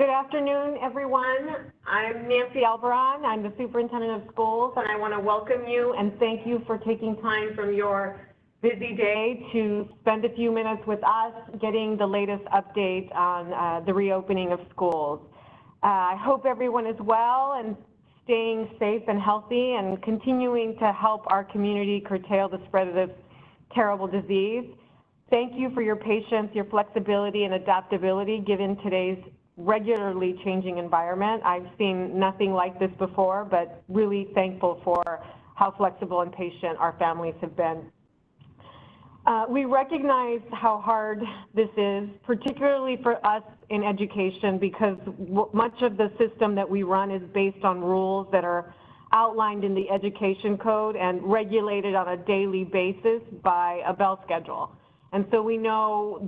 Good afternoon, everyone. I'm Nancy Albaron. I'm the Superintendent of Schools, and I want to welcome you and thank you for taking time from your busy day to spend a few minutes with us getting the latest update on the reopening of schools. I hope everyone is well and staying safe and healthy and continuing to help our community curtail the spread of this terrible disease. Thank you for your patience, your flexibility, and adaptability given today's regularly changing environment. I've seen nothing like this before, but really thankful for how flexible and patient our families have been. We recognize how hard this is, particularly for us in education, because much of the system that we run is based on rules that are outlined in the education code and regulated on a daily basis by a bell schedule. And so we know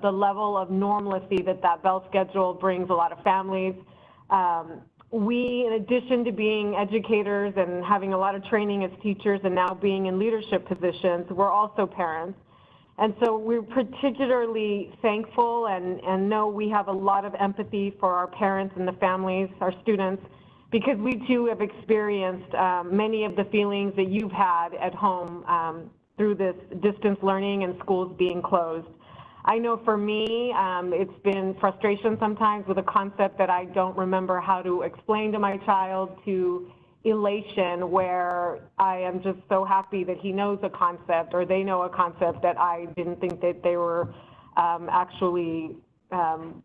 the level of normalcy that bell schedule brings a lot of families. We, in addition to being educators and having a lot of training as teachers and now being in leadership positions, we're also parents. And so we're particularly thankful and know we have a lot of empathy for our parents and the families, our students, because we too have experienced many of the feelings that you've had at home through this distance learning and schools being closed. I know for me, it's been frustration sometimes with a concept that I don't remember how to explain to my child, to elation where I am just so happy that he knows a concept or they know a concept that I didn't think that they were actually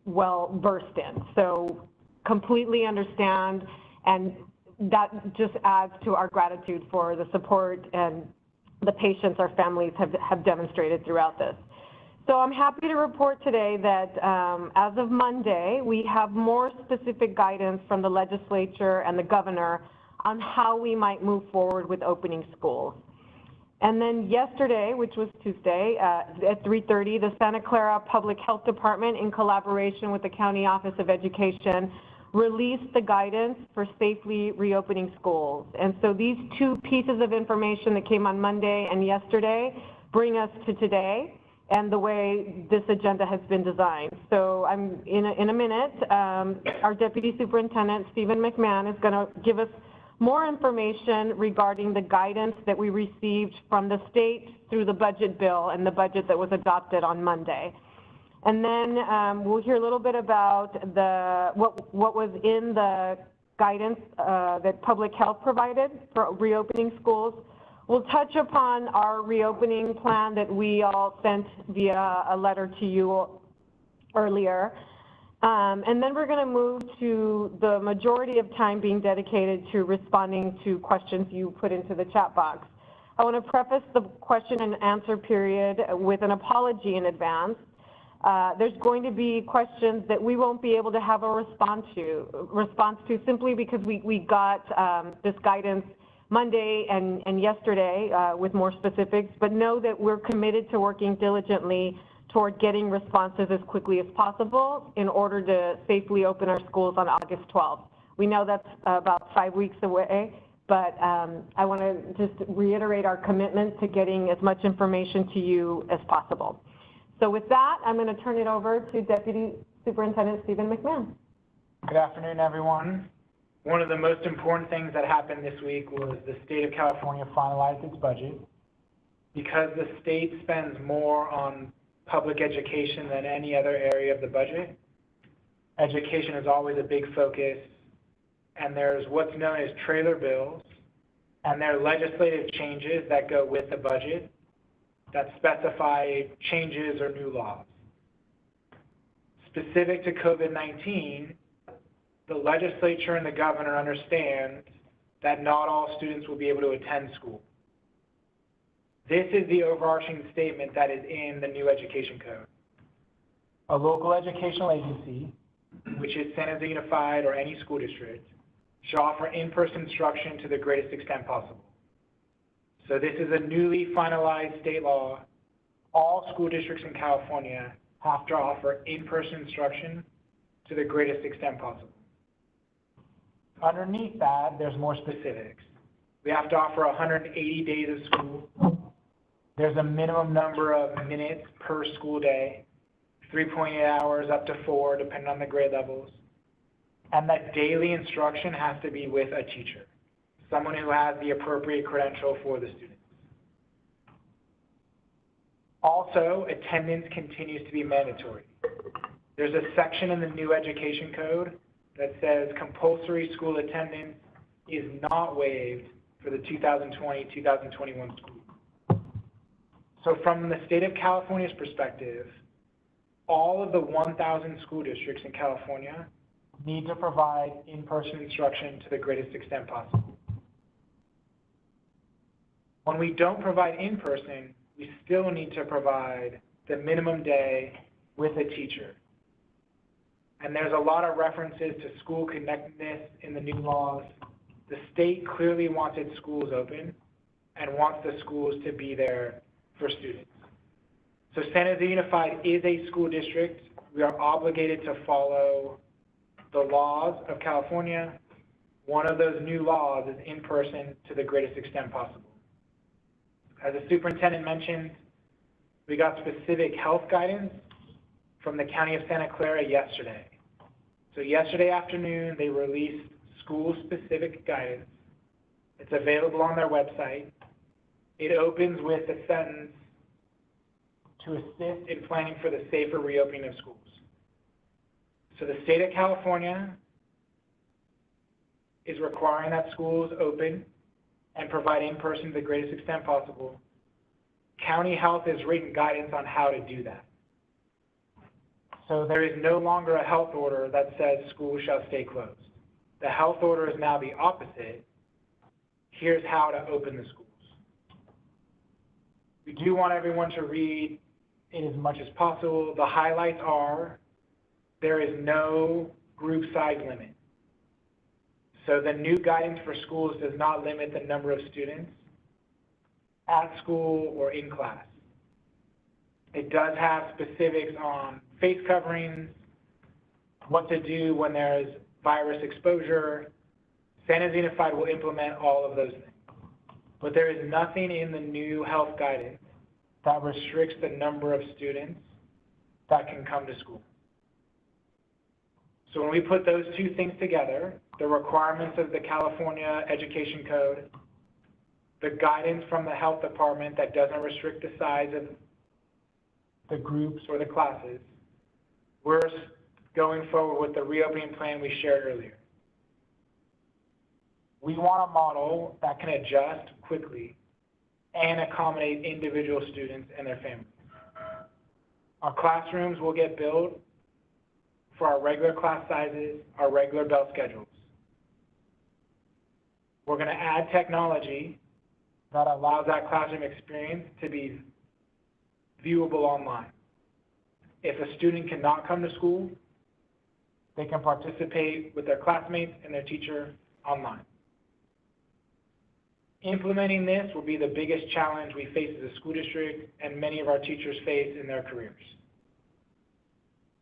well versed in. So completely understand, and that just adds to our gratitude for the support and the patience our families have demonstrated throughout this. So I'm happy to report today that as of Monday, we have more specific guidance from the legislature and the governor on how we might move forward with opening schools. And then yesterday, which was Tuesday, at 3:30, the Santa Clara Public Health Department, in collaboration with the County Office of Education, released the guidance for safely reopening schools. And so these two pieces of information that came on Monday and yesterday bring us to today and the way this agenda has been designed. So I'm in a minute, our Deputy Superintendent, Stephen McMahon, is going to give us more information regarding the guidance that we received from the state through the budget bill and the budget that was adopted on Monday. And then we'll hear a little bit about what was in the guidance that public health provided for reopening schools. We'll touch upon our reopening plan that we all sent via a letter to you earlier. And then we're going to move to the majority of time being dedicated to responding to questions you put into the chat box. I want to preface the question and answer period with an apology in advance. There's going to be questions that we won't be able to have a response to simply because we got this guidance Monday and yesterday with more specifics, but know that we're committed to working diligently toward getting responses as quickly as possible in order to safely open our schools on August 12th. We know that's about 5 weeks away, but I want to just reiterate our commitment to getting as much information to you as possible. So with that, I'm going to turn it over to Deputy Superintendent Stephen McMahon. Good afternoon, everyone. One of the most important things that happened this week was the state of California finalized its budget. Because the state spends more on public education than any other area of the budget, education is always a big focus, and there's what's known as trailer bills, and there are legislative changes that go with the budget that specify changes or new laws. Specific to COVID-19, the legislature and the governor understand that not all students will be able to attend school. This is the overarching statement that is in the new education code. A local educational agency, which is San Jose Unified or any school district, shall offer in-person instruction to the greatest extent possible. So this is a newly finalized state law. All school districts in California have to offer in-person instruction to the greatest extent possible. Underneath that, there's more specifics. We have to offer 180 days of school. There's a minimum number of minutes per school day, 3.8 hours up to 4, depending on the grade levels. and that daily instruction has to be with a teacher, someone who has the appropriate credential for the students. Also, attendance continues to be mandatory. There's a section in the new education code that says compulsory school attendance is not waived for the 2020-2021 school year. So from the state of California's perspective, all of the 1,000 school districts in California need to provide in-person instruction to the greatest extent possible. When we don't provide in-person, we still need to provide the minimum day with a teacher. And there's a lot of references to school connectedness in the new laws. The state clearly wants its schools open and wants the schools to be there for students. So San Jose Unified is a school district. We are obligated to follow the laws of California. One of those new laws is in person to the greatest extent possible. As the superintendent mentioned, we got specific health guidance from the County of Santa Clara yesterday. So yesterday afternoon, they released school-specific guidance. It's available on their website. It opens with the sentence, to assist in planning for the safer reopening of schools. So the state of California is requiring that schools open and provide in-person to the greatest extent possible. County Health has written guidance on how to do that. So there is no longer a health order that says schools shall stay closed. The health order is now the opposite. Here's how to open the schools. We do want everyone to read it as much as possible. The highlights are, there is no group size limit. So the new guidance for schools does not limit the number of students at school or in class. It does have specifics on face coverings, what to do when there's virus exposure. San Jose Unified will implement all of those things. But there is nothing in the new health guidance that restricts the number of students that can come to school. So when we put those two things together, the requirements of the California Education Code, the guidance from the health department that doesn't restrict the size of the groups or the classes, we're going forward with the reopening plan we shared earlier. We want a model that can adjust quickly and accommodate individual students and their families. Our classrooms will get built for our regular class sizes, our regular bell schedules. We're going to add technology that allows that classroom experience to be viewable online. If a student cannot come to school, they can participate with their classmates and their teacher online. Implementing this will be the biggest challenge we face as a school district and many of our teachers face in their careers.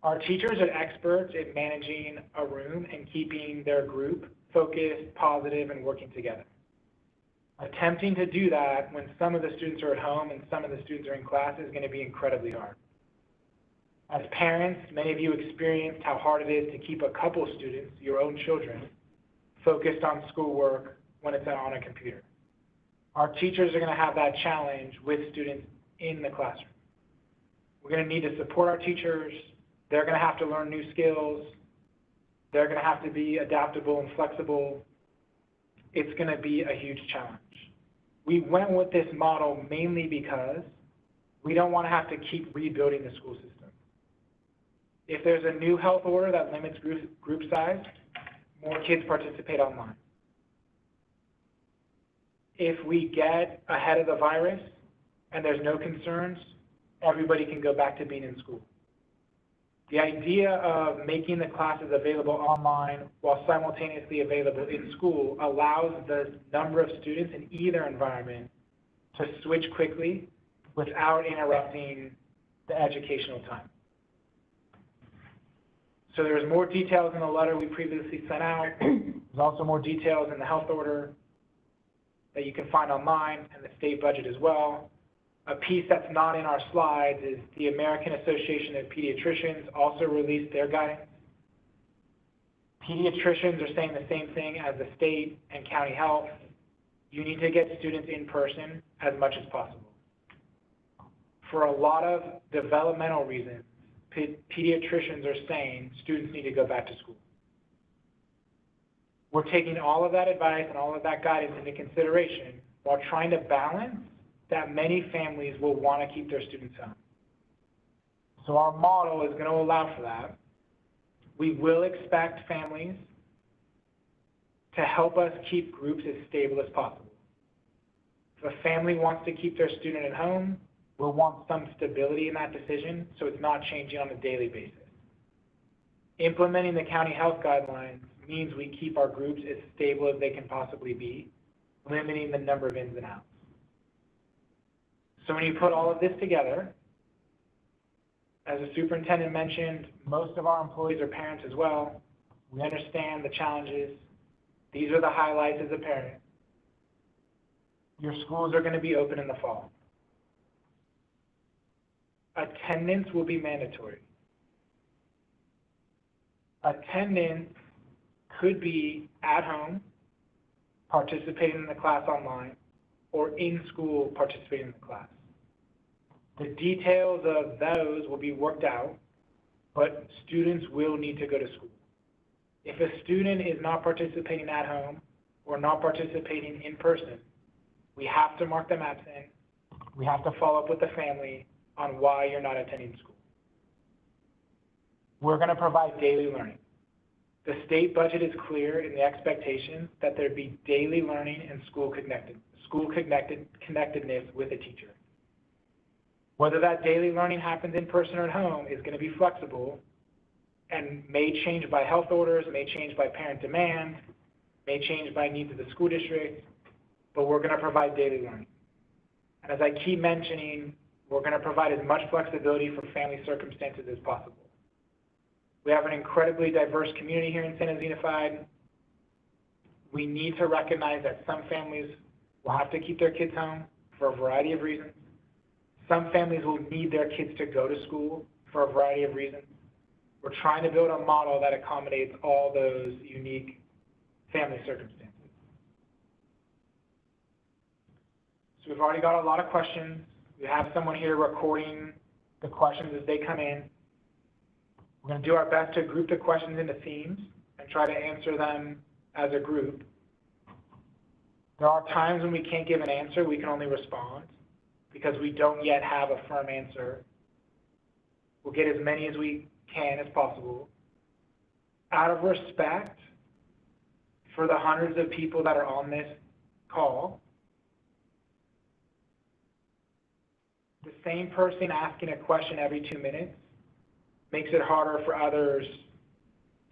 Our teachers are experts at managing a room and keeping their group focused, positive, and working together. Attempting to do that when some of the students are at home and some of the students are in class is going to be incredibly hard. As parents, many of you experienced how hard it is to keep a couple students, your own children, focused on schoolwork when it's on a computer. Our teachers are going to have that challenge with students in the classroom. We're going to need to support our teachers. They're going to have to learn new skills. They're going to have to be adaptable and flexible. It's going to be a huge challenge. We went with this model mainly because we don't want to have to keep rebuilding the school system. If there's a new health order that limits group size, more kids participate online. If we get ahead of the virus and there's no concerns, everybody can go back to being in school. The idea of making the classes available online while simultaneously available in school allows the number of students in either environment to switch quickly without interrupting the educational time. So there's more details in the letter we previously sent out. There's also more details in the health order that you can find online and the state budget as well. A piece that's not in our slides is the American Association of Pediatricians also released their guidance. Pediatricians are saying the same thing as the state and county health. You need to get students in person as much as possible. For a lot of developmental reasons, pediatricians are saying students need to go back to school. We're taking all of that advice and all of that guidance into consideration while trying to balance that many families will want to keep their students home. So our model is going to allow for that. We will expect families to help us keep groups as stable as possible. If a family wants to keep their student at home, we'll want some stability in that decision so it's not changing on a daily basis. Implementing the county health guidelines means we keep our groups as stable as they can possibly be, limiting the number of ins and outs. So when you put all of this together, as the superintendent mentioned, most of our employees are parents as well. We understand the challenges. These are the highlights as a parent. Your schools are going to be open in the fall. Attendance will be mandatory. Attendance could be at home, participating in the class online, or in school, participating in the class. The details of those will be worked out, but students will need to go to school. If a student is not participating at home or not participating in person, we have to mark them absent. We have to follow up with the family on why you're not attending school. We're going to provide daily learning. The state budget is clear in the expectation that there be daily learning and school connectedness with a teacher. Whether that daily learning happens in person or at home is going to be flexible and may change by health orders, may change by parent demand, may change by needs of the school district, but we're going to provide daily learning. And as I keep mentioning, we're going to provide as much flexibility for family circumstances as possible. We have an incredibly diverse community here in San Jose Unified. We need to recognize that some families will have to keep their kids home for a variety of reasons. Some families will need their kids to go to school for a variety of reasons. We're trying to build a model that accommodates all those unique family circumstances. So we've already got a lot of questions. We have someone here recording the questions as they come in. We're going to do our best to group the questions into themes and try to answer them as a group. There are times when we can't give an answer, we can only respond because we don't yet have a firm answer. We'll get as many as we can as possible. Out of respect for the hundreds of people that are on this call, the same person asking a question every 2 minutes makes it harder for others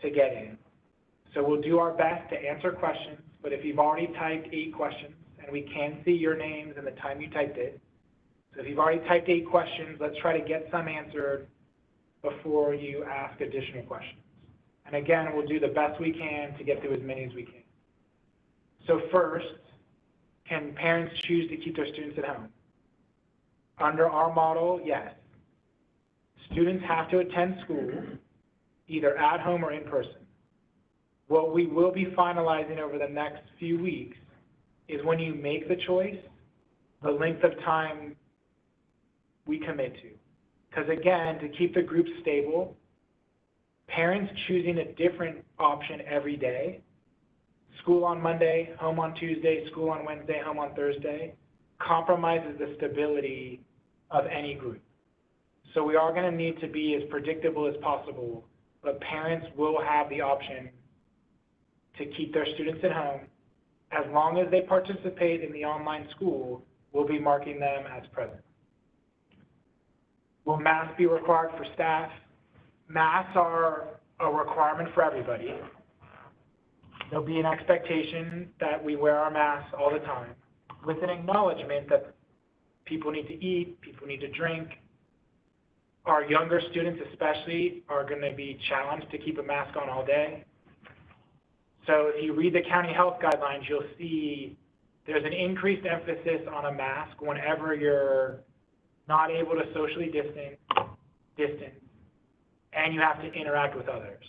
to get in. So we'll do our best to answer questions, but if you've already typed 8 questions, and we can see your names and the time you typed it, so if you've already typed 8 questions, let's try to get some answered before you ask additional questions. And again, we'll do the best we can to get through as many as we can. So first, can parents choose to keep their students at home? Under our model, yes. Students have to attend school, either at home or in person. What we will be finalizing over the next few weeks is when you make the choice, the length of time we commit to. Because again, to keep the group stable, parents choosing a different option every day, school on Monday, home on Tuesday, school on Wednesday, home on Thursday, compromises the stability of any group. So we are going to need to be as predictable as possible, but parents will have the option to keep their students at home. As long as they participate in the online school, we'll be marking them as present. Will masks be required for staff? Masks are a requirement for everybody. There'll be an expectation that we wear our masks all the time, with an acknowledgement that people need to eat, people need to drink. Our younger students especially are going to be challenged to keep a mask on all day. So if you read the county health guidelines, you'll see there's an increased emphasis on a mask whenever you're not able to socially distance, and you have to interact with others.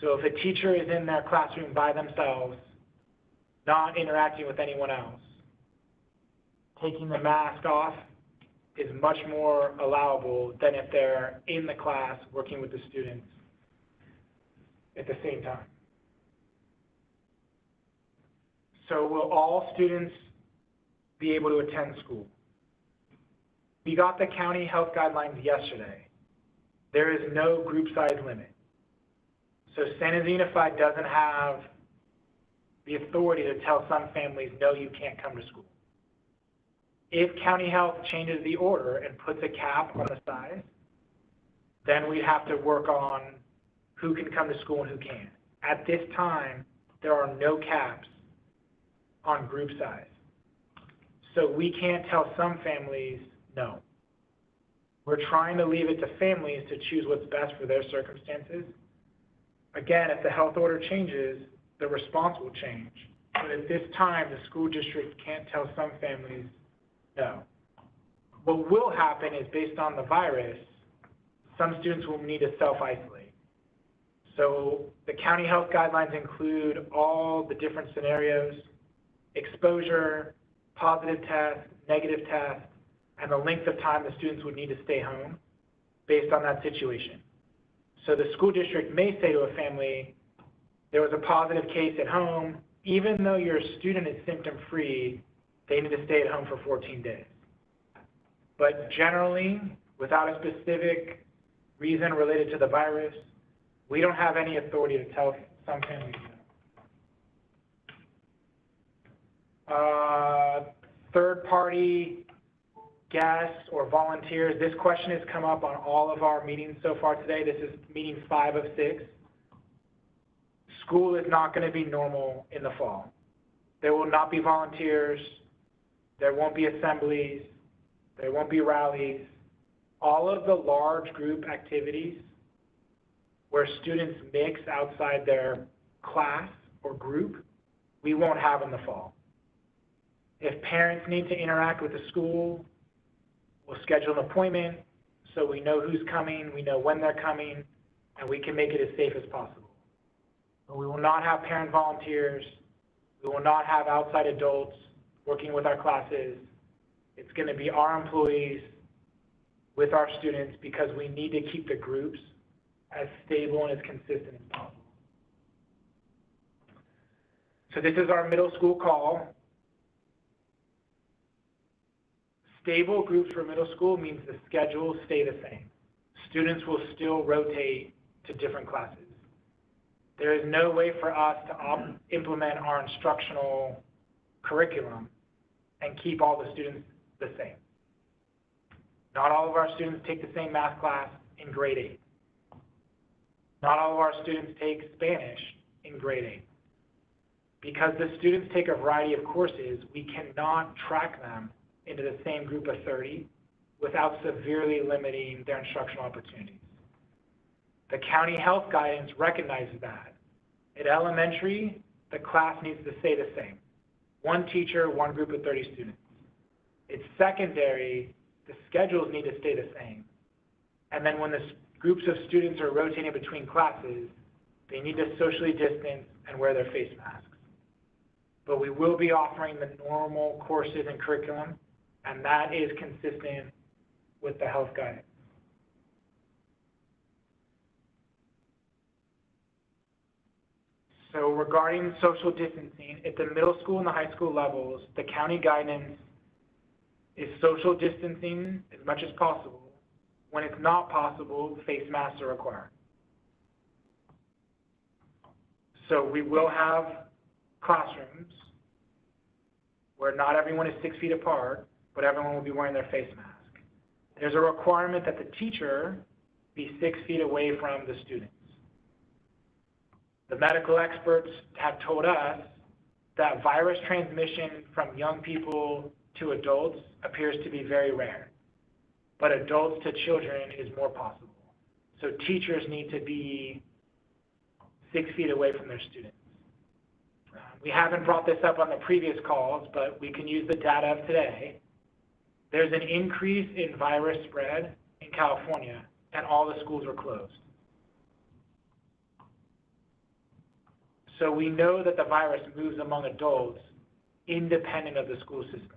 So if a teacher is in their classroom by themselves, not interacting with anyone else, taking the mask off is much more allowable than if they're in the class working with the students at the same time. So will all students be able to attend school? We got the county health guidelines yesterday. There is no group size limit. So San Jose Unified doesn't have the authority to tell some families, no, you can't come to school. If county health changes the order and puts a cap on the size, then we'd have to work on who can come to school and who can't. At this time, there are no caps on group size. So we can't tell some families no. We're trying to leave it to families to choose what's best for their circumstances. Again, if the health order changes, the response will change. But at this time, the school district can't tell some families no. What will happen is, based on the virus, some students will need to self-isolate. So the county health guidelines include all the different scenarios: exposure, positive test, negative test, and the length of time the students would need to stay home based on that situation. So the school district may say to a family, there was a positive case at home, even though your student is symptom-free, they need to stay at home for 14 days. But generally, without a specific reason related to the virus, we don't have any authority to tell some families no. Third-party guests or volunteers, this question has come up on all of our meetings so far today. This is meeting 5 of 6. School is not going to be normal in the fall. There will not be volunteers. There won't be assemblies. There won't be rallies. All of the large group activities where students mix outside their class or group, we won't have in the fall. If parents need to interact with the school, we'll schedule an appointment so we know who's coming, we know when they're coming, and we can make it as safe as possible. But we will not have parent volunteers. We will not have outside adults working with our classes. It's going to be our employees with our students, because we need to keep the groups as stable and as consistent as possible. So this is our middle school call. Stable groups for middle school means the schedules stay the same. Students will still rotate to different classes. There is no way for us to implement our instructional curriculum and keep all the students the same. Not all of our students take the same math class in grade 8. Not all of our students take Spanish in grade 8. Because the students take a variety of courses, we cannot track them into the same group of 30 without severely limiting their instructional opportunities. The county health guidance recognizes that. At elementary, the class needs to stay the same. One teacher, one group of 30 students. At secondary, the schedules need to stay the same. And then when the groups of students are rotating between classes, they need to socially distance and wear their face masks. But we will be offering the normal courses and curriculum, and that is consistent with the health guidance. So regarding social distancing, at the middle school and the high school levels, the county guidance is social distancing as much as possible. When it's not possible, face masks are required. So we will have classrooms where not everyone is 6 feet apart, but everyone will be wearing their face mask. There's a requirement that the teacher be 6 feet away from the students. The medical experts have told us that virus transmission from young people to adults appears to be very rare, but adults to children is more possible. So teachers need to be 6 feet away from their students. We haven't brought this up on the previous calls, but we can use the data of today. There's an increase in virus spread in California, and all the schools were closed. So we know that the virus moves among adults independent of the school system.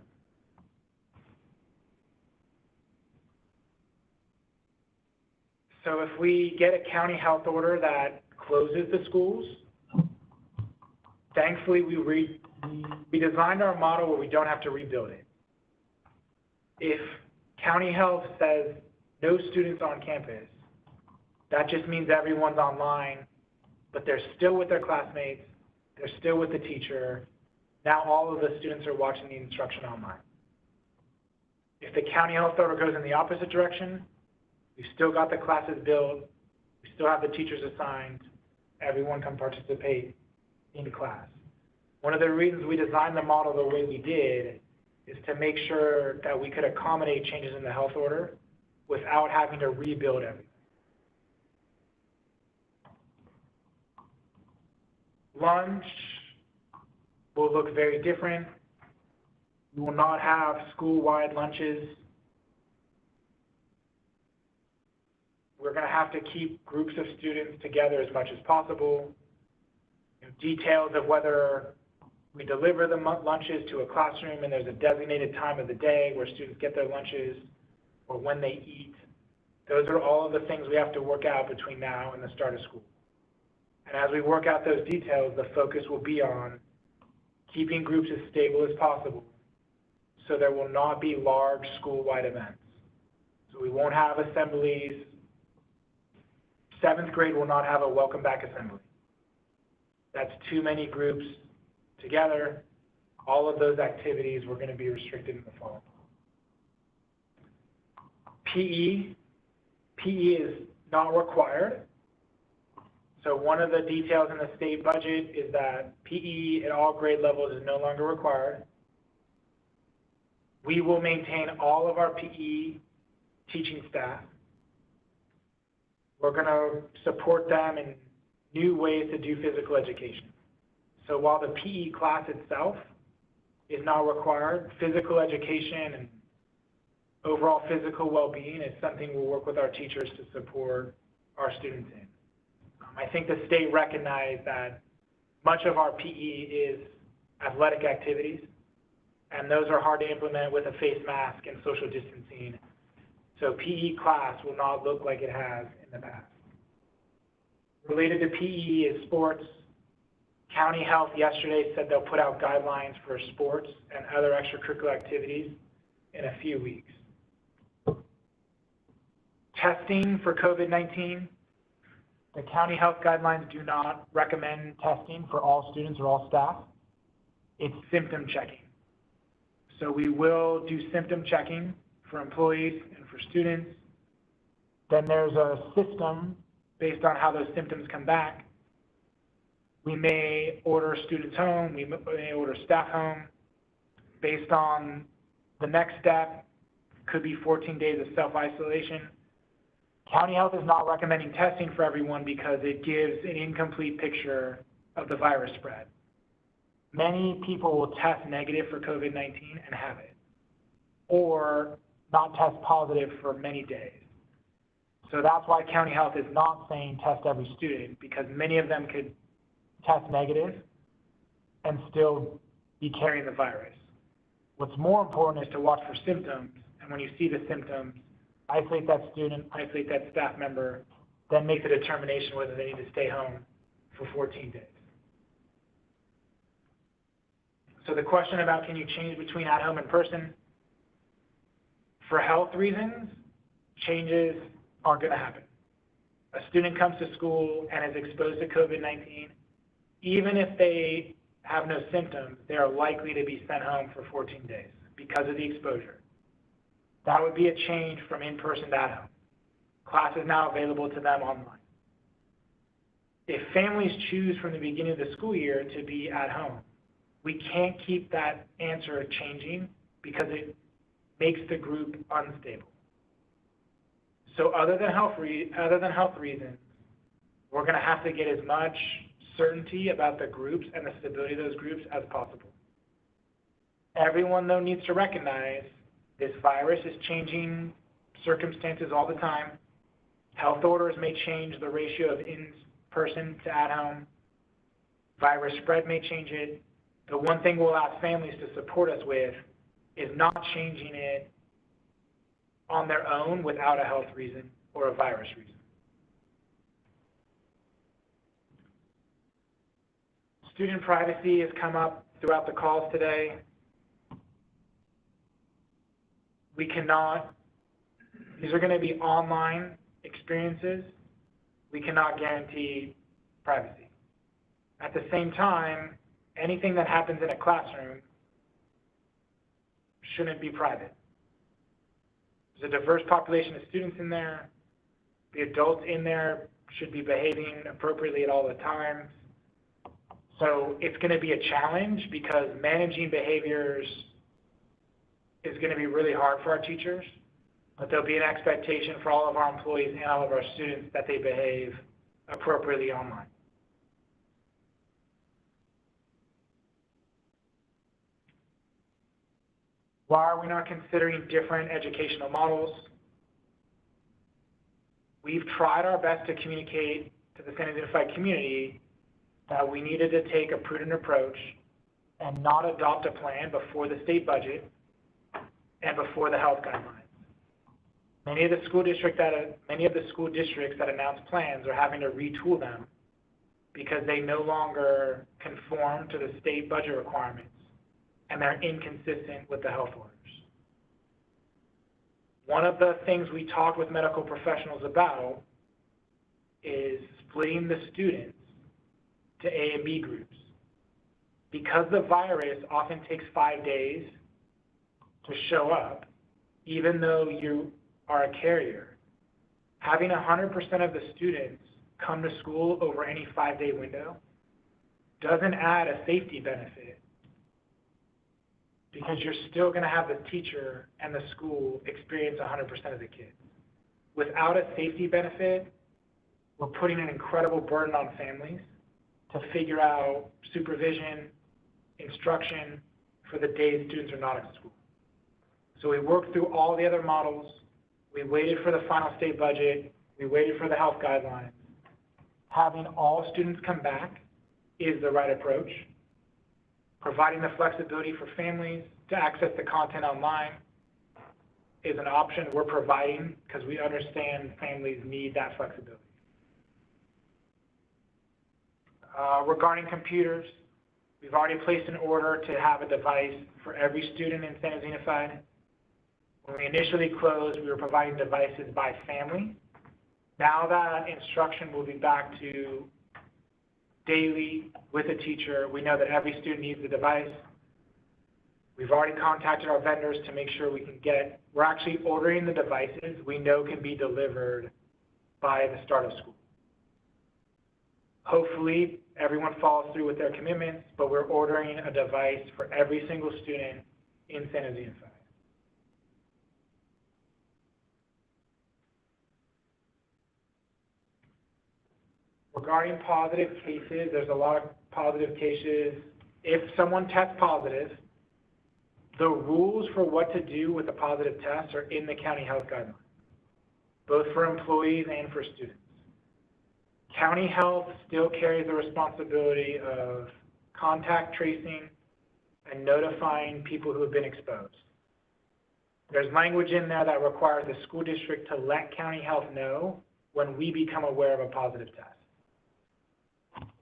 So if we get a county health order that closes the schools, thankfully we designed our model where we don't have to rebuild it. If county health says no students on campus, that just means everyone's online, but they're still with their classmates, they're still with the teacher. Now all of the students are watching the instruction online. If the county health order goes in the opposite direction, we've still got the classes built, we still have the teachers assigned, everyone can participate in class. One of the reasons we designed the model the way we did is to make sure that we could accommodate changes in the health order without having to rebuild everything. Lunch will look very different. We will not have school-wide lunches. We're going to have to keep groups of students together as much as possible. Details of whether we deliver the lunches to a classroom and there's a designated time of the day where students get their lunches or when they eat. Those are all of the things we have to work out between now and the start of school. And as we work out those details, the focus will be on keeping groups as stable as possible so there will not be large school-wide events. So we won't have assemblies. 7th grade will not have a welcome back assembly. That's too many groups together. All of those activities were going to be restricted in the fall. PE is not required. So one of the details in the state budget is that PE at all grade levels is no longer required. We will maintain all of our PE teaching staff. We're going to support them in new ways to do physical education. So while the PE class itself is not required, physical education and overall physical well-being is something we'll work with our teachers to support our students in. I think the state recognized that much of our PE is athletic activities, and those are hard to implement with a face mask and social distancing. So PE class will not look like it has in the past. Related to PE is sports. County Health yesterday said they'll put out guidelines for sports and other extracurricular activities in a few weeks. Testing for COVID-19. The county health guidelines do not recommend testing for all students or all staff. It's symptom checking. So we will do symptom checking for employees and for students. Then there's a system based on how those symptoms come back. We may order students home, we may order staff home. Based on the next step, could be 14 days of self-isolation. County Health is not recommending testing for everyone because it gives an incomplete picture of the virus spread. Many people will test negative for COVID-19 and have it, or not test positive for many days. So that's why County Health is not saying test every student, because many of them could test negative and still be carrying the virus. What's more important is to watch for symptoms, and when you see the symptoms, isolate that student, isolate that staff member, then make the determination whether they need to stay home for 14 days. So the question about can you change between at home and person? For health reasons, changes aren't going to happen. A student comes to school and is exposed to COVID-19, even if they have no symptoms, they are likely to be sent home for 14 days because of the exposure. That would be a change from in-person to at home. Class is now available to them online. If families choose from the beginning of the school year to be at home, we can't keep that answer changing because it makes the group unstable. So other than health reasons, we're going to have to get as much certainty about the groups and the stability of those groups as possible. Everyone, though, needs to recognize this virus is changing circumstances all the time. Health orders may change the ratio of in-person to at-home. Virus spread may change it. The one thing we'll ask families to support us with is not changing it on their own without a health reason or a virus reason. Student privacy has come up throughout the calls today. We cannot, these are going to be online experiences. We cannot guarantee privacy. At the same time, anything that happens in a classroom shouldn't be private. There's a diverse population of students in there. The adults in there should be behaving appropriately at all the times. So it's going to be a challenge because managing behaviors is going to be really hard for our teachers, but there'll be an expectation for all of our employees and all of our students that they behave appropriately online. Why are we not considering different educational models? We've tried our best to communicate to the San Jose Unified community that we needed to take a prudent approach and not adopt a plan before the state budget and before the health guidelines. Many of the school districts that announce plans are having to retool them because they no longer conform to the state budget requirements and they're inconsistent with the health orders. One of the things we talked with medical professionals about is splitting the students to A and B groups. Because the virus often takes 5 days to show up, even though you are a carrier, having 100% of the students come to school over any 5-day window doesn't add a safety benefit because you're still going to have the teacher and the school experience 100% of the kids. Without a safety benefit, we're putting an incredible burden on families to figure out supervision, instruction for the days students are not in school. So we worked through all the other models. We waited for the final state budget. We waited for the health guidelines. Having all students come back is the right approach. Providing the flexibility for families to access the content online is an option we're providing because we understand families need that flexibility. Regarding computers, we've already placed an order to have a device for every student in San Jose Unified. When we initially closed, we were providing devices by family. Now that instruction will be back to daily with a teacher, we know that every student needs a device. We've already contacted our vendors to make sure we can we're actually ordering the devices we know can be delivered by the start of school. Hopefully, everyone follows through with their commitments, but we're ordering a device for every single student in San Jose Unified. Regarding positive cases, there's a lot of positive cases. If someone tests positive, the rules for what to do with a positive test are in the county health guidelines, both for employees and for students. County health still carries the responsibility of contact tracing and notifying people who have been exposed. There's language in there that requires the school district to let county health know when we become aware of a positive test.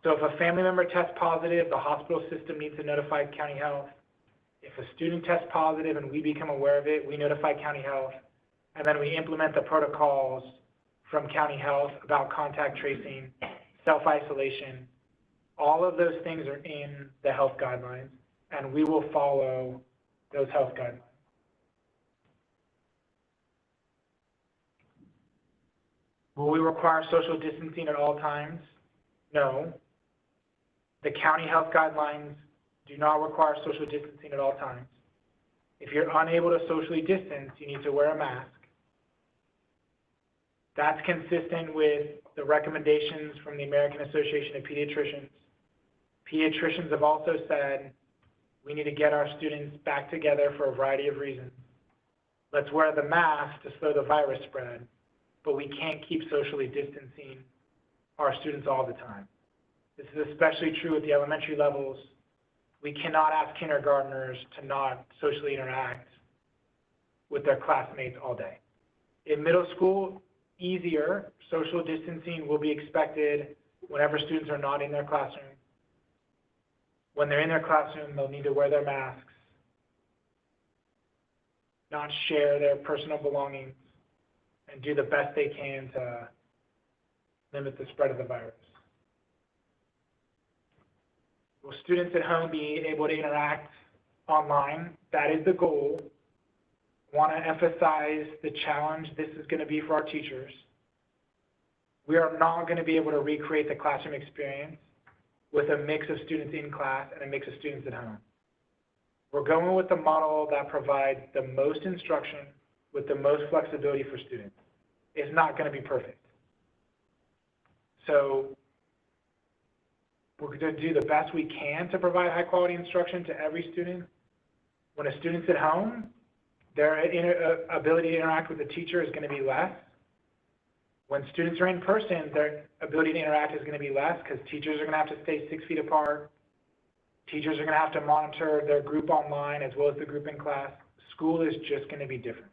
So if a family member tests positive, the hospital system needs to notify county health. If a student tests positive and we become aware of it, we notify county health, and then we implement the protocols from county health about contact tracing, self-isolation. All of those things are in the health guidelines, and we will follow those health guidelines. Will we require social distancing at all times? No. The county health guidelines do not require social distancing at all times. If you're unable to socially distance, you need to wear a mask. That's consistent with the recommendations from the American Association of Pediatricians. Pediatricians have also said we need to get our students back together for a variety of reasons. Let's wear the mask to slow the virus spread, but we can't keep socially distancing our students all the time. This is especially true at the elementary levels. We cannot ask kindergartners to not socially interact with their classmates all day. In middle school, easier, social distancing will be expected whenever students are not in their classroom. When they're in their classroom, they'll need to wear their masks, not share their personal belongings, and do the best they can to limit the spread of the virus. Will students at home be able to interact online? That is the goal. I want to emphasize the challenge this is going to be for our teachers. We are not going to be able to recreate the classroom experience with a mix of students in class and a mix of students at home. We're going with the model that provides the most instruction with the most flexibility for students. It's not going to be perfect. So we're going to do the best we can to provide high quality instruction to every student. When a student's at home, their ability to interact with the teacher is going to be less. When students are in person, their ability to interact is going to be less because teachers are going to have to stay 6 feet apart. Teachers are going to have to monitor their group online as well as the group in class. School is just going to be different.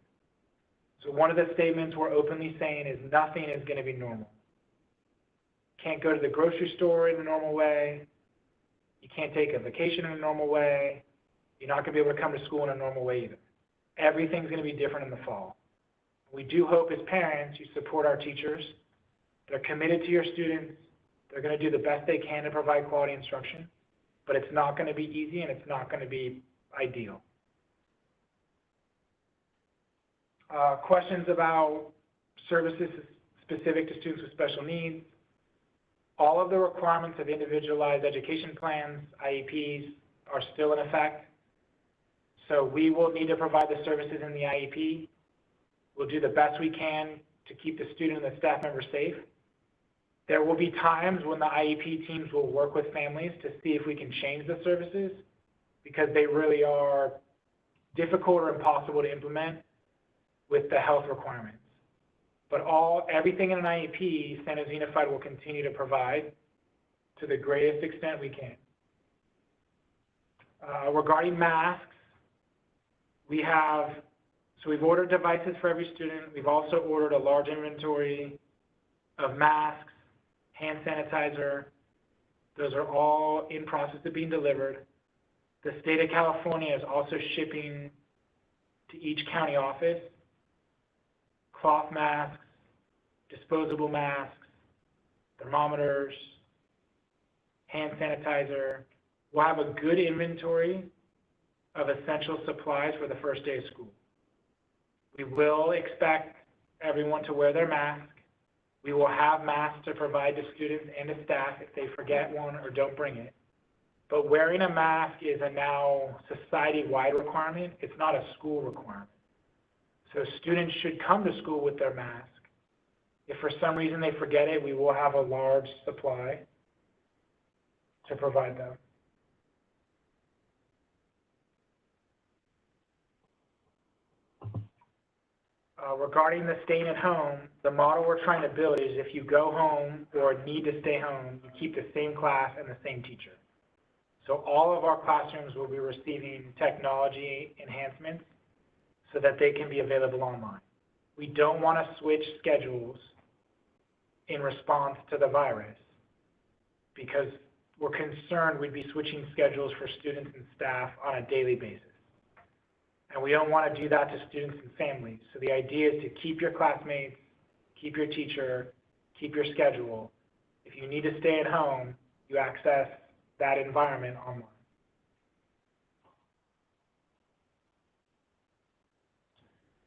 So one of the statements we're openly saying is nothing is going to be normal. Can't go to the grocery store in a normal way. You can't take a vacation in a normal way. You're not going to be able to come to school in a normal way either. Everything's going to be different in the fall. We do hope as parents you support our teachers. They're committed to your students. They're going to do the best they can to provide quality instruction, but it's not going to be easy and it's not going to be ideal. Questions about services specific to students with special needs. All of the requirements of individualized education plans, IEPs, are still in effect. So we will need to provide the services in the IEP. We'll do the best we can to keep the student and the staff member safe. There will be times when the IEP teams will work with families to see if we can change the services because they really are difficult or impossible to implement with the health requirements. But everything in an IEP, San Jose Unified will continue to provide to the greatest extent we can. Regarding masks, we've ordered devices for every student. We've also ordered a large inventory of masks, hand sanitizer. Those are all in process of being delivered. The state of California is also shipping to each county office cloth masks, disposable masks, thermometers, hand sanitizer. We'll have a good inventory of essential supplies for the first day of school. We will expect everyone to wear their mask. We will have masks to provide to students and to staff if they forget one or don't bring it. But wearing a mask is a now society-wide requirement. It's not a school requirement. So students should come to school with their mask. If for some reason they forget it, we will have a large supply to provide them. Regarding the staying at home, the model we're trying to build is if you go home or need to stay home, you keep the same class and the same teacher. So all of our classrooms will be receiving technology enhancements so that they can be available online. We don't want to switch schedules in response to the virus because we're concerned we'd be switching schedules for students and staff on a daily basis. And we don't want to do that to students and families. So the idea is to keep your classmates, keep your teacher, keep your schedule. If you need to stay at home, you access that environment online.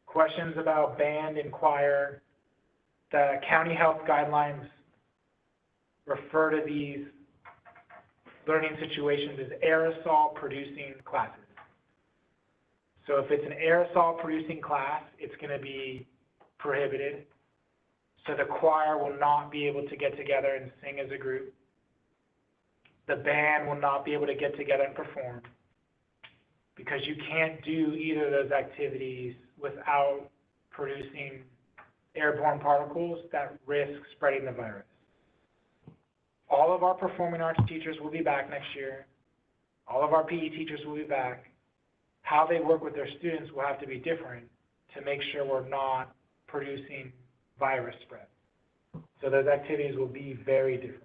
Questions about band and choir. The county health guidelines refer to these learning situations as aerosol producing classes. So if it's an aerosol producing class, it's going to be prohibited. So the choir will not be able to get together and sing as a group. The band will not be able to get together and perform because you can't do either of those activities without producing airborne particles that risk spreading the virus. All of our performing arts teachers will be back next year. All of our PE teachers will be back. How they work with their students will have to be different to make sure we're not producing virus spread. So those activities will be very different.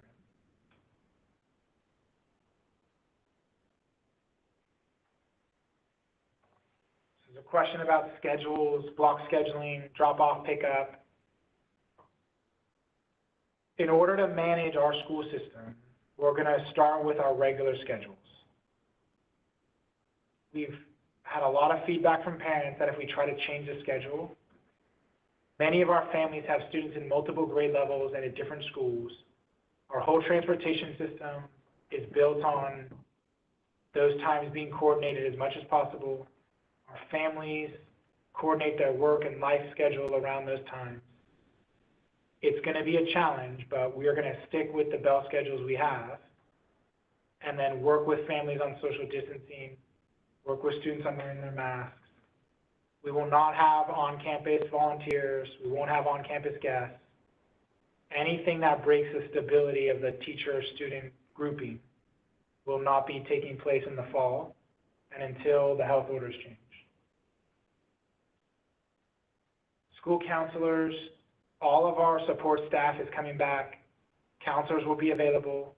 So there's a question about schedules, block scheduling, drop-off, pickup. In order to manage our school system, we're going to start with our regular schedules. We've had a lot of feedback from parents that if we try to change the schedule, many of our families have students in multiple grade levels and at different schools. Our whole transportation system is built on those times being coordinated as much as possible. Our families coordinate their work and life schedule around those times. It's going to be a challenge, but we are going to stick with the bell schedules we have and then work with families on social distancing, work with students on wearing their masks. We will not have on-campus volunteers. We won't have on-campus guests. Anything that breaks the stability of the teacher-student grouping will not be taking place in the fall and until the health orders change. School counselors, all of our support staff is coming back. Counselors will be available.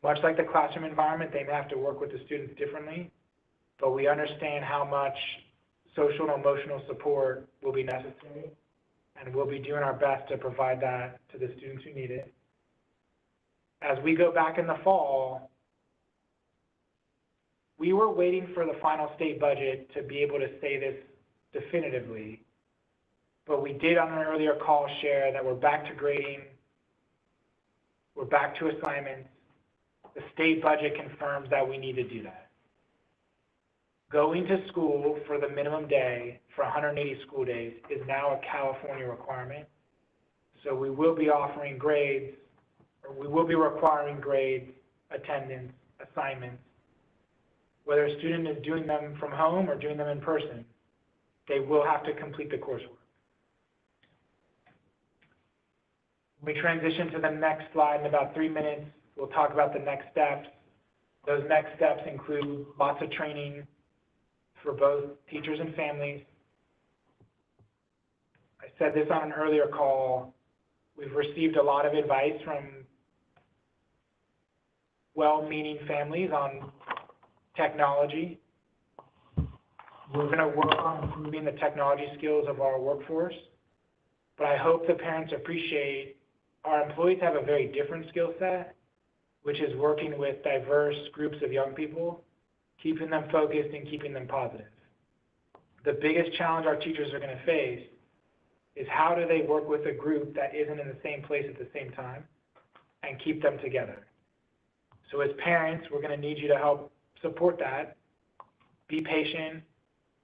Much like the classroom environment, they may have to work with the students differently, but we understand how much social and emotional support will be necessary, and we'll be doing our best to provide that to the students who need it. As we go back in the fall, we were waiting for the final state budget to be able to say this definitively, but we did on an earlier call share that we're back to grading, we're back to assignments. The state budget confirms that we need to do that. Going to school for the minimum day for 180 school days is now a California requirement. So we will be offering grades, or we will be requiring grades, attendance, assignments. Whether a student is doing them from home or doing them in person, they will have to complete the coursework. When we transition to the next slide in about 3 minutes, we'll talk about the next steps. Those next steps include lots of training for both teachers and families. I said this on an earlier call. We've received a lot of advice from well-meaning families on technology. We're going to work on improving the technology skills of our workforce, but I hope the parents appreciate our employees have a very different skill set, which is working with diverse groups of young people, keeping them focused and keeping them positive. The biggest challenge our teachers are going to face is how do they work with a group that isn't in the same place at the same time and keep them together. So as parents, we're going to need you to help support that. Be patient.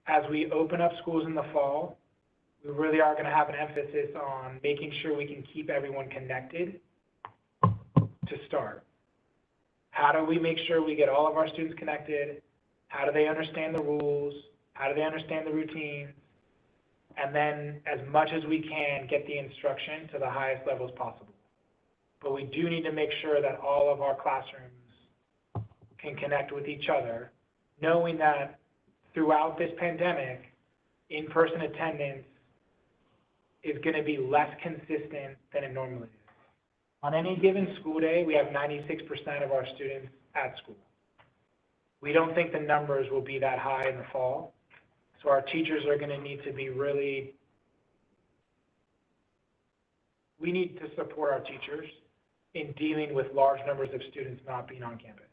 As we open up schools in the fall, we really are going to have an emphasis on making sure we can keep everyone connected to start. How do we make sure we get all of our students connected? How do they understand the rules? How do they understand the routines? And then, as much as we can, get the instruction to the highest levels possible. But we do need to make sure that all of our classrooms can connect with each other, knowing that throughout this pandemic, in-person attendance is going to be less consistent than it normally is. On any given school day, we have 96% of our students at school. We don't think the numbers will be that high in the fall, so our teachers are going to need to be really, we need to support our teachers in dealing with large numbers of students not being on campus.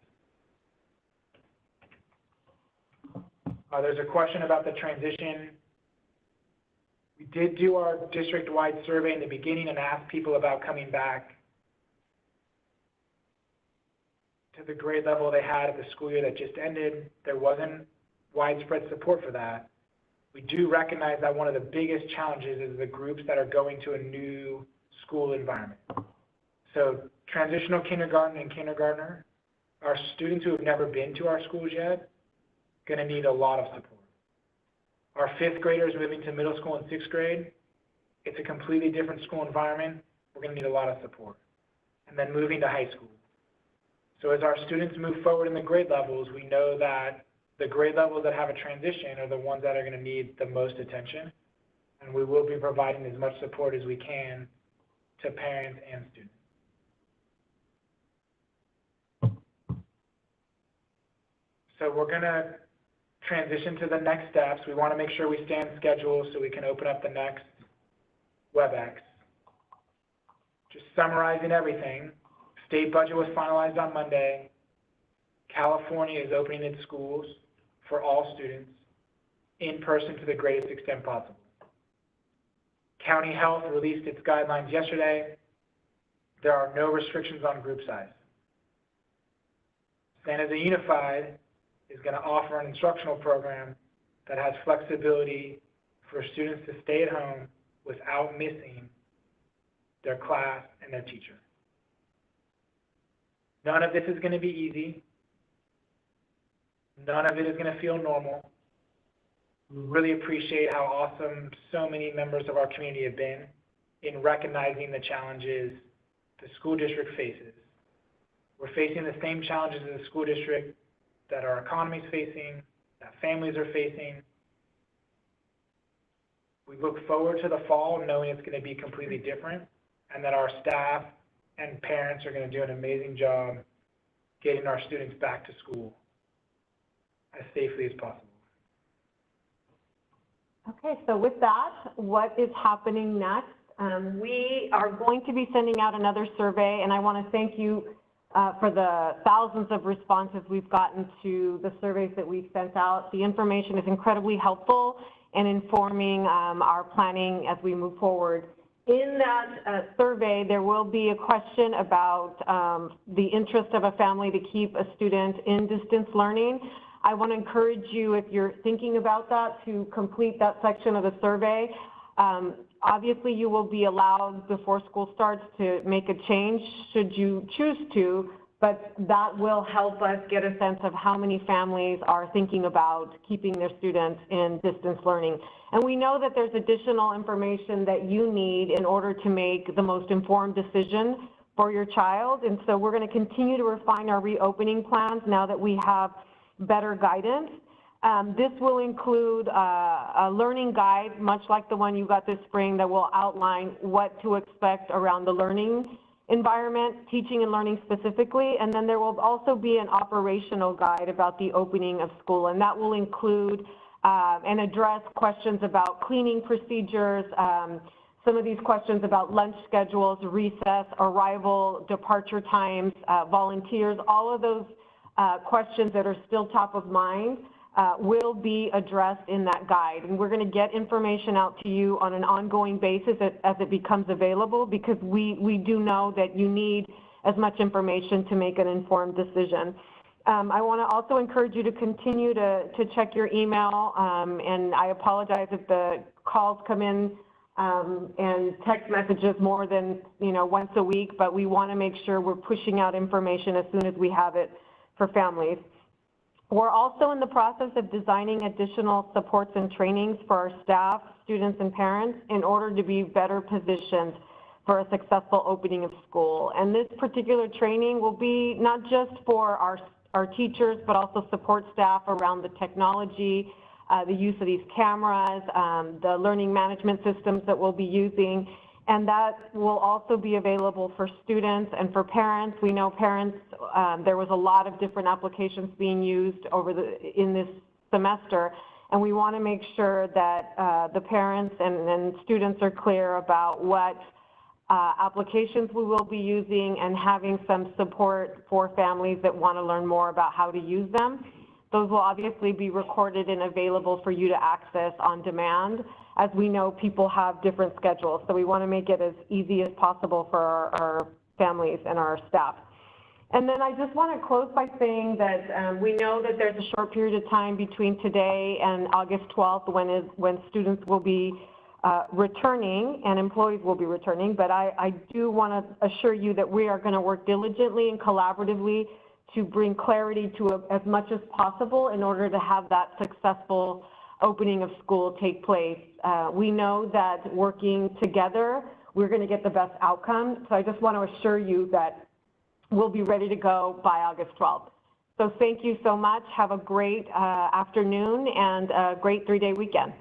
There's a question about the transition. We did do our district-wide survey in the beginning and asked people about coming back to the grade level they had at the school year that just ended. There wasn't widespread support for that. We do recognize that one of the biggest challenges is the groups that are going to a new school environment. So transitional kindergarten and kindergartner, our students who have never been to our schools yet, going to need a lot of support. Our fifth graders moving to middle school and sixth grade, it's a completely different school environment. We're going to need a lot of support. And then moving to high school. So as our students move forward in the grade levels, we know that the grade levels that have a transition are the ones that are going to need the most attention, and we will be providing as much support as we can to parents and students. So we're going to transition to the next steps. We want to make sure we stay on schedule so we can open up the next Webex. Just summarizing everything, state budget was finalized on Monday. California is opening its schools for all students in person to the greatest extent possible. County Health released its guidelines yesterday. There are no restrictions on group size. San Jose Unified is going to offer an instructional program that has flexibility for students to stay at home without missing their class and their teacher. None of this is going to be easy. None of it is going to feel normal. We really appreciate how awesome so many members of our community have been in recognizing the challenges the school district faces. We're facing the same challenges as the school district that our economy is facing, that families are facing. We look forward to the fall knowing it's going to be completely different, and that our staff and parents are going to do an amazing job getting our students back to school as safely as possible. Okay, so with that, what is happening next? We are going to be sending out another survey, and I want to thank you for the thousands of responses we've gotten to the surveys that we've sent out. The information is incredibly helpful in informing our planning as we move forward. In that survey, there will be a question about the interest of a family to keep a student in distance learning. I want to encourage you, if you're thinking about that, to complete that section of the survey. Obviously, you will be allowed before school starts to make a change should you choose to, but that will help us get a sense of how many families are thinking about keeping their students in distance learning. And we know that there's additional information that you need in order to make the most informed decision for your child. And so we're going to continue to refine our reopening plans now that we have better guidance. This will include a learning guide, much like the one you got this spring, that will outline what to expect around the learning environment, teaching and learning specifically. And then there will also be an operational guide about the opening of school, and that will include and address questions about cleaning procedures, some of these questions about lunch schedules, recess, arrival, departure times, volunteers, all of those questions that are still top of mind will be addressed in that guide. And we're going to get information out to you on an ongoing basis as it becomes available, because we do know that you need as much information to make an informed decision. I want to also encourage you to continue to check your email, and I apologize if the calls come in and text messages more than once a week, but we want to make sure we're pushing out information as soon as we have it for families. We're also in the process of designing additional supports and trainings for our staff, students, and parents in order to be better positioned for a successful opening of school. And this particular training will be not just for our teachers, but also support staff around the technology, the use of these cameras, the learning management systems that we'll be using. And that will also be available for students and for parents. We know parents, there was a lot of different applications being used in this semester, and we want to make sure that the parents and students are clear about what applications we will be using and having some support for families that want to learn more about how to use them. Those will obviously be recorded and available for you to access on demand. As we know, people have different schedules, so we want to make it as easy as possible for our families and our staff. And then I just want to close by saying that we know that there's a short period of time between today and August 12th when students will be returning and employees will be returning, but I do want to assure you that we are going to work diligently and collaboratively to bring clarity to as much as possible in order to have that successful opening of school take place. We know that working together, we're going to get the best outcome. So I just want to assure you that we'll be ready to go by August 12th. So thank you so much. Have a great afternoon and a great 3-day weekend.